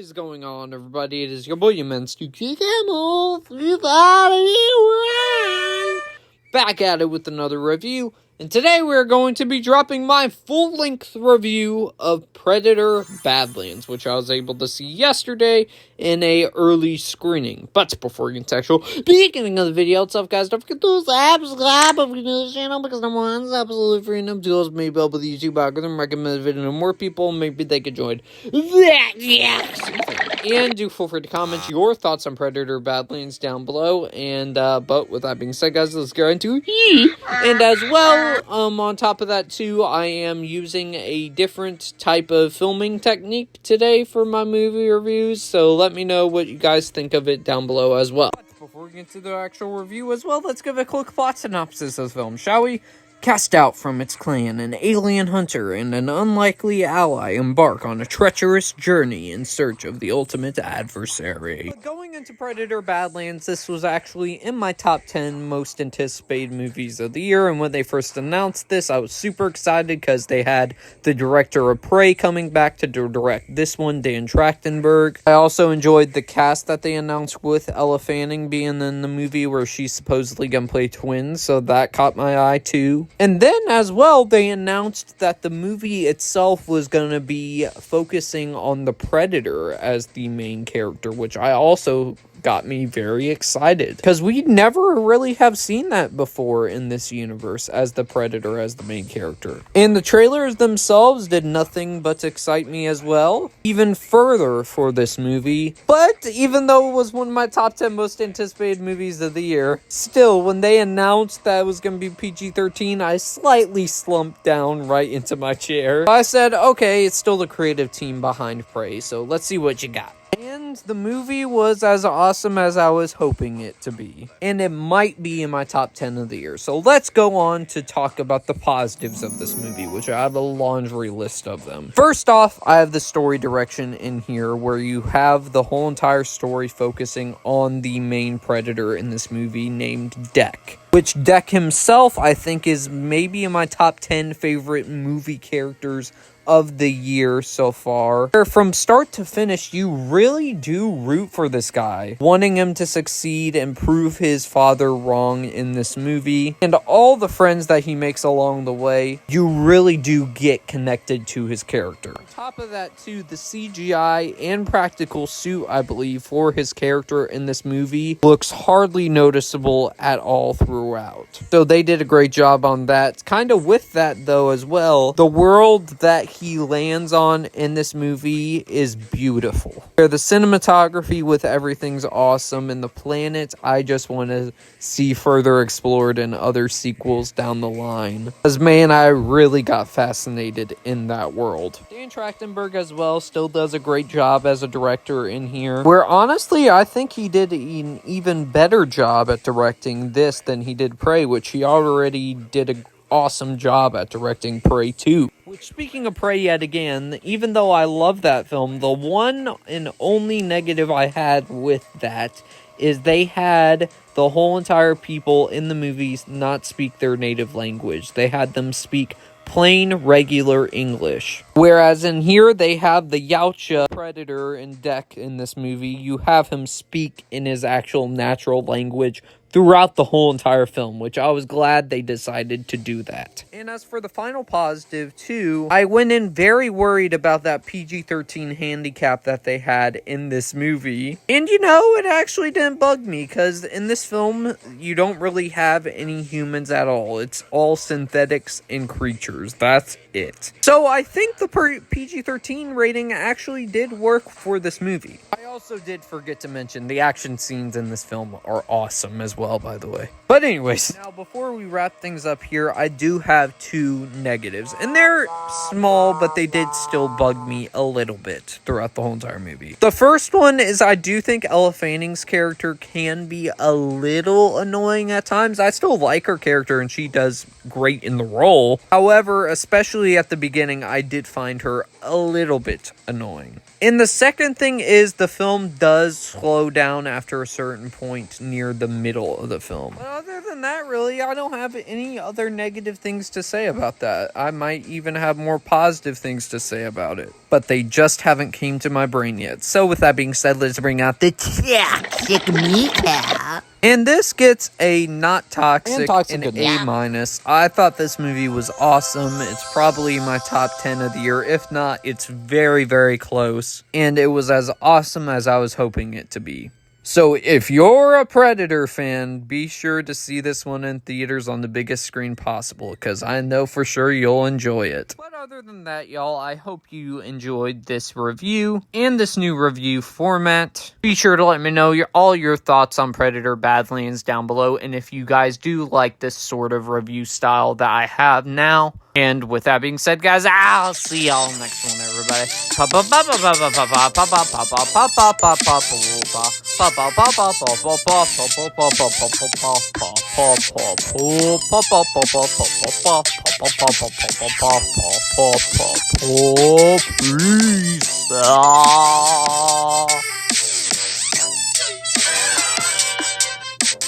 is going on, everybody? It is your boy, back at it with another review, and today we're going to be dropping my full-length review of Predator Badlands, which I was able to see yesterday in a early screening. But before we get to actual beginning of the video itself, guys, don't forget to subscribe if you're new to the channel, because number one, it's absolutely free, and number two, also maybe help with the YouTube algorithm, recommend the video to more people, maybe they could join that. And do feel free to comment your thoughts on Predator Badlands down below. And but with that being said, guys, let's get into it. And as well, on top of that too, I am using a different type of filming technique today for my movie reviews. So let me know what you guys think of it down below as well. But before we get to the actual review as well, let's give a quick plot synopsis of the film, shall we? Cast out from its clan, an alien hunter and an unlikely ally embark on a treacherous journey in search of the ultimate adversary. But going into Predator Badlands, this was actually in my top 10 most anticipated movies of the year, and when they first announced this, I was super excited because they had the director of Prey coming back to direct this one, Dan Trachtenberg. I also enjoyed the cast that they announced with Ella Fanning being in the movie where she's supposedly gonna play twins, so that caught my eye too. And then, as well, they announced that the movie itself was going to be focusing on the Predator as the main character, which I also got me very excited, because we never really have seen that before in this universe, as the Predator as the main character. And the trailers themselves did nothing but excite me as well, even further for this movie. But even though it was one of my top 10 most anticipated movies of the year, still, when they announced that it was going to be PG-13, I slightly slumped down right into my chair. I said, okay, it's still the creative team behind Prey, so let's see what you got. And the movie was as awesome as I was hoping it to be. And it might be in my top 10 of the year. So let's go on to talk about the positives of this movie, which I have a laundry list of them. First off, I have the story direction in here, where you have the whole entire story focusing on the main Predator in this movie named Deck. Which Deck himself, I think, is maybe in my top 10 favorite movie characters of the year so far. From start to finish, you really do root for this guy, wanting him to succeed and prove his father wrong in this movie. And all the friends that he makes along the way, you really do get connected to his character. On top of that too, the CGI and practical suit, I believe, for his character in this movie looks hardly noticeable at all throughout. So they did a great job on that. Kind of with that though as well, the world that he lands on in this movie is beautiful. The cinematography with everything's awesome, and the planet I just want to see further explored in other sequels down the line. Because man, I really got fascinated in that world. Dan Trachtenberg as well still does a great job as a director in here, where honestly I think he did an even better job at directing this than he did Prey, which he already did an awesome job at directing Prey 2. Which, speaking of Prey yet again, even though I love that film, the one and only negative I had with that is they had the whole entire people in the movies not speak their native language. They had them speak plain, regular English. Whereas in here, they have the Yautja Predator and Deck in this movie. You have him speak in his actual natural language throughout the whole entire film, which I was glad they decided to do that. And as for the final positive too, I went in very worried about that PG-13 handicap that they had in this movie. And you know, it actually didn't bug me, because in this film, you don't really have any humans at all. It's all synthetics and creatures. That's it. So I think the PG-13 rating actually did work for this movie. I also did forget to mention the action scenes in this film are awesome as well, by the way. But anyways, now before we wrap things up here, I do have two negatives, and they're small, but they did still bug me a little bit throughout the whole entire movie. The first one is I do think Ella Fanning's character can be a little annoying at times. I still like her character, and she does great in the role. However, especially at the beginning, I did find her a little bit annoying. And the second thing is the film does slow down after a certain point near the middle of the film. But other than than that, really, I don't have any other negative things to say about that. I might even have more positive things to say about it, but they just haven't came to my brain yet. So with that being said, let's bring out the toxic recap. And this gets a not toxic and A minus. I thought this movie was awesome. It's probably my top 10 of the year. If not, it's very, very close. And it was as awesome as I was hoping it to be. So if you're a Predator fan, be sure to see this one in theaters on the biggest screen possible, because I know for sure you'll enjoy it. But other than that, y'all, I hope you enjoyed this review and this new review format. Be sure to let me know all your thoughts on Predator Badlands down below, and if you guys do like this sort of review style that I have now. And with that being said, guys, I'll see y'all next one, everybody. Peace.